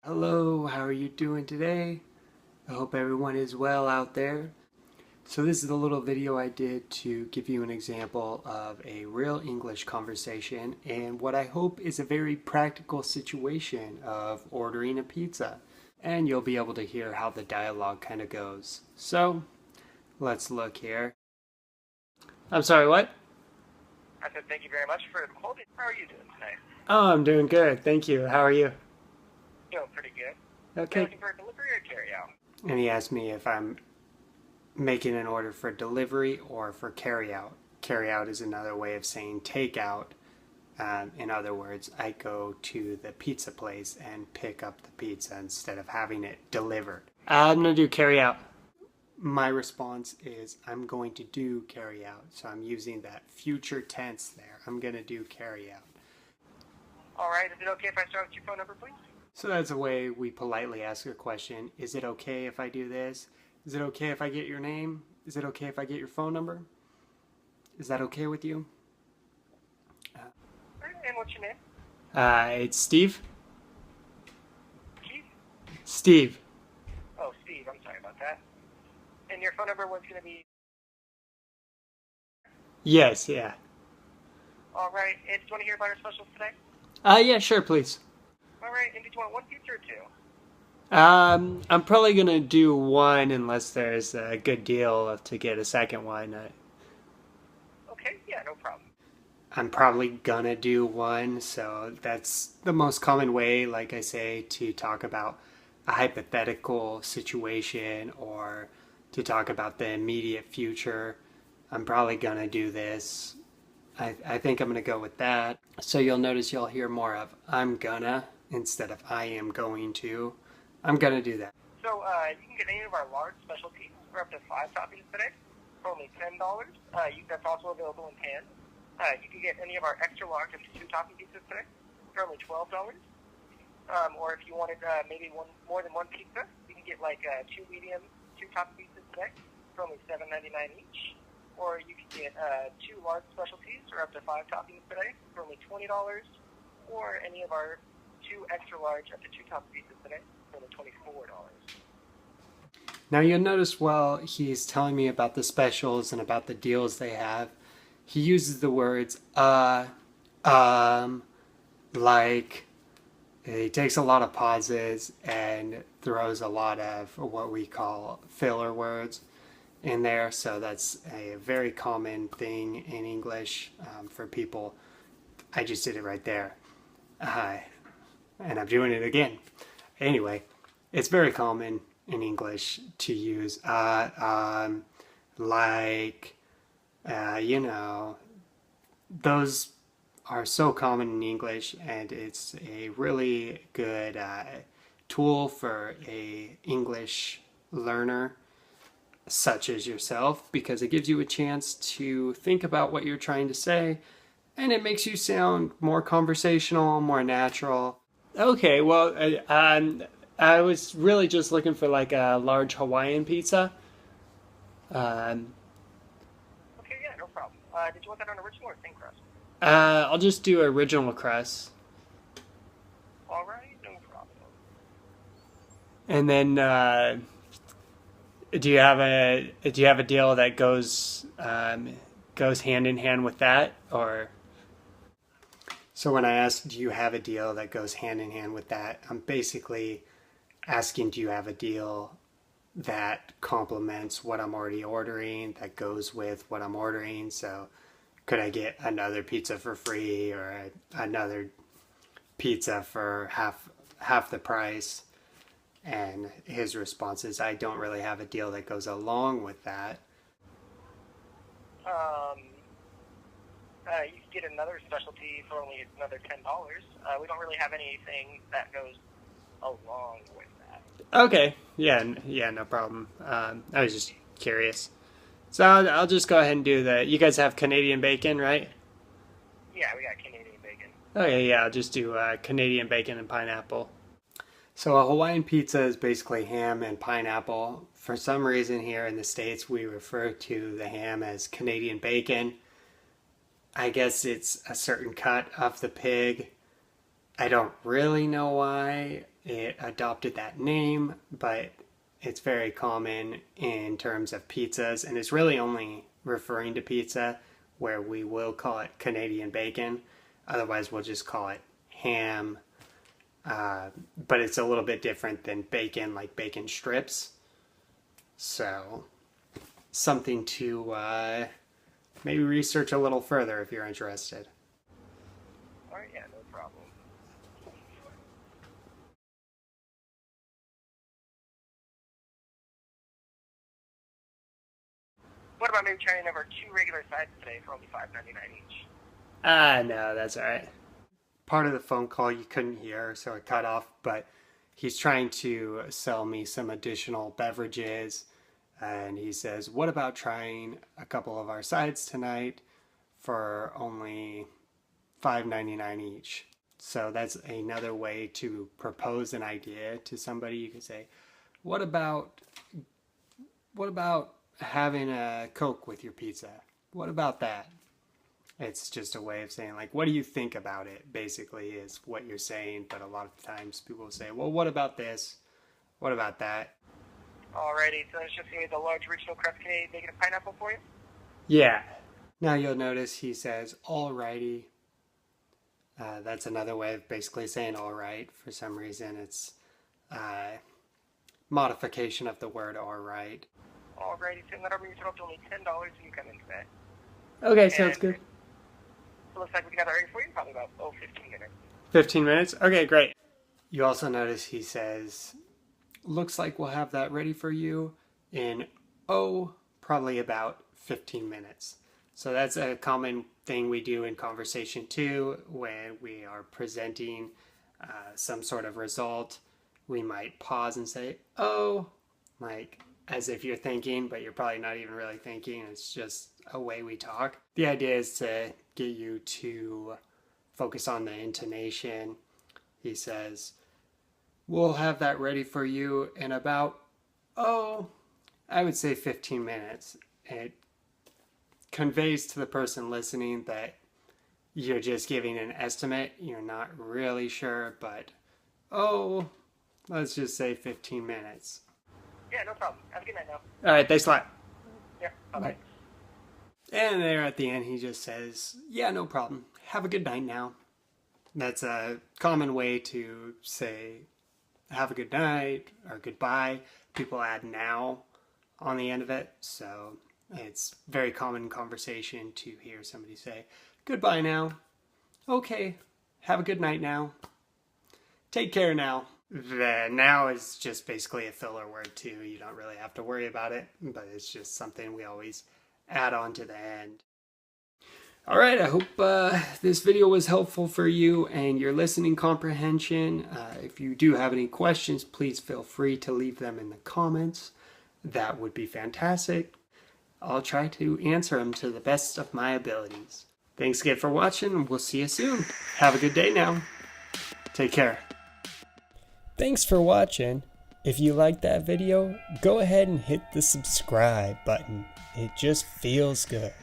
Hello, how are you doing today? I hope everyone is well out there. So this is a little video I did to give you an example of a real English conversation and what I hope is a very practical situation of ordering a pizza. And you'll be able to hear how the dialogue kind of goes. So, let's look here. I'm sorry, what? I said thank you very much for holding. How are you doing today? Oh, I'm doing good, thank you. How are you? Doing pretty good. Okay. You're looking for a delivery or carry out? And he asked me if I'm making an order for delivery or for carryout. Carryout is another way of saying takeout. In other words, I go to the pizza place and pick up the pizza instead of having it delivered. I'm going to do carryout. My response is I'm going to do carryout. So I'm using that future tense there. I'm going to do carryout. All right. Is it okay if I start with your phone number, please? So that's a way we politely ask a question. Is it okay if I do this? Is it okay if I get your name? Is it okay if I get your phone number? Is that okay with you? All right, and what's your name? It's Steve. Keith? Steve. Oh, Steve. I'm sorry about that. And your phone number was going to be... Yes, yeah. All right. And do you want to hear about our specials today? Yeah, sure, please. All right. And did you want one pizza or two? I'm probably gonna do one unless there's a good deal to get a second one. Okay. Yeah, no problem. I'm probably gonna do one, so that's the most common way, like I say, to talk about a hypothetical situation or to talk about the immediate future. I'm probably gonna do this. I think I'm gonna go with that. So you'll notice you'll hear more of I'm gonna instead of I am going to. I'm gonna do that. So you can get any of our large specialties for up to 5 toppings today for only $10. That's also available in cans. You can get any of our extra large up to 2 topping pizzas today for only $12. Or if you wanted maybe more than one pizza, you can get like 2 medium, 2 topping pizzas today for only $7.99 each. Or you can get 2 large specialties for up to 5 toppings today for only $20. Or any of our 2 extra large up to 2 topping pizzas today for only $24. Now you'll notice while he's telling me about the specials and about the deals they have, he uses the words like. He takes a lot of pauses and throws a lot of what we call filler words in there. So that's a very common thing in English for people. I just did it right there. And I'm doing it again. Anyway, it's very common in English to use like, those are so common in English, and it's a really good tool for a English learner such as yourself, because it gives you a chance to think about what you're trying to say, and it makes you sound more conversational, more natural. Okay, well, I was really just looking for like a large Hawaiian pizza. Okay, yeah, no problem. Did you want that on original or thin crust? I'll just do original crust. All right, no problem. And then, do you have a deal that goes hand in hand with that, or? So when I ask, do you have a deal that goes hand in hand with that, I'm basically asking, do you have a deal that complements what I'm already ordering, that goes with what I'm ordering? So could I get another pizza for free, or another pizza for half the price? And his response is, I don't really have a deal that goes along with that. You can get another specialty for only another $10. We don't really have anything that goes along with that. Okay, yeah, no problem. I was just curious. So I'll just go ahead and do that. You guys have Canadian bacon, right? Yeah, we got Canadian bacon. Okay, yeah, I'll just do Canadian bacon and pineapple. So a Hawaiian pizza is basically ham and pineapple. For some reason here in the States, we refer to the ham as Canadian bacon. I guess it's a certain cut of the pig. I don't really know why. it adopted that name, but it's very common in terms of pizzas, and it's really only referring to pizza, where we will call it Canadian bacon. Otherwise, we'll just call it ham. But it's a little bit different than bacon, like bacon strips. So, something to maybe research a little further if you're interested. All right, yeah, no problem. What about maybe trying over 2 regular sides today for only $5.99 each? No, that's all right. Part of the phone call you couldn't hear, so it cut off, but he's trying to sell me some additional beverages, and he says, what about trying a couple of our sides tonight for only $5.99 each? So that's another way to propose an idea to somebody. You could say, what about having a Coke with your pizza? What about that? It's just a way of saying, like, what do you think about it, basically, is what you're saying. But a lot of times people say, well, what about this? What about that? Alrighty, so it's just going to be the large original crust Canadian bacon and pineapple for you? Yeah. Now you'll notice he says, alrighty. That's another way of basically saying all right. For some reason, it's modification of the word all right. Alrighty, so that over your total to only $10 when you come in today. Okay, sounds good. It looks like we can have that ready for you in probably about 15 minutes. 15 minutes? Okay, great. You also notice he says, looks like we'll have that ready for you in, probably about 15 minutes. So that's a common thing we do in conversation too. When we are presenting some sort of result, we might pause and say, like as if you're thinking, but you're probably not even really thinking. It's just a way we talk. The idea is to get you to focus on the intonation. He says, we'll have that ready for you in about, I would say 15 minutes. It conveys to the person listening that you're just giving an estimate. You're not really sure, but, let's just say 15 minutes. Yeah, no problem. Have a good night now. All right, thanks a lot. Yeah, bye-bye. And there at the end, he just says, yeah, no problem. Have a good night now. That's a common way to say, have a good night or goodbye. People add now on the end of it. So it's very common conversation to hear somebody say, goodbye now. Okay, have a good night now. Take care now. The now is just basically a filler word too. You don't really have to worry about it, but it's just something we always add on to the end. All right, I hope this video was helpful for you and your listening comprehension. If you do have any questions, please feel free to leave them in the comments. That would be fantastic. I'll try to answer them to the best of my abilities. Thanks again for watching. We'll see you soon. Have a good day now. Take care. Thanks for watching. If you liked that video, go ahead and hit the subscribe button. It just feels good.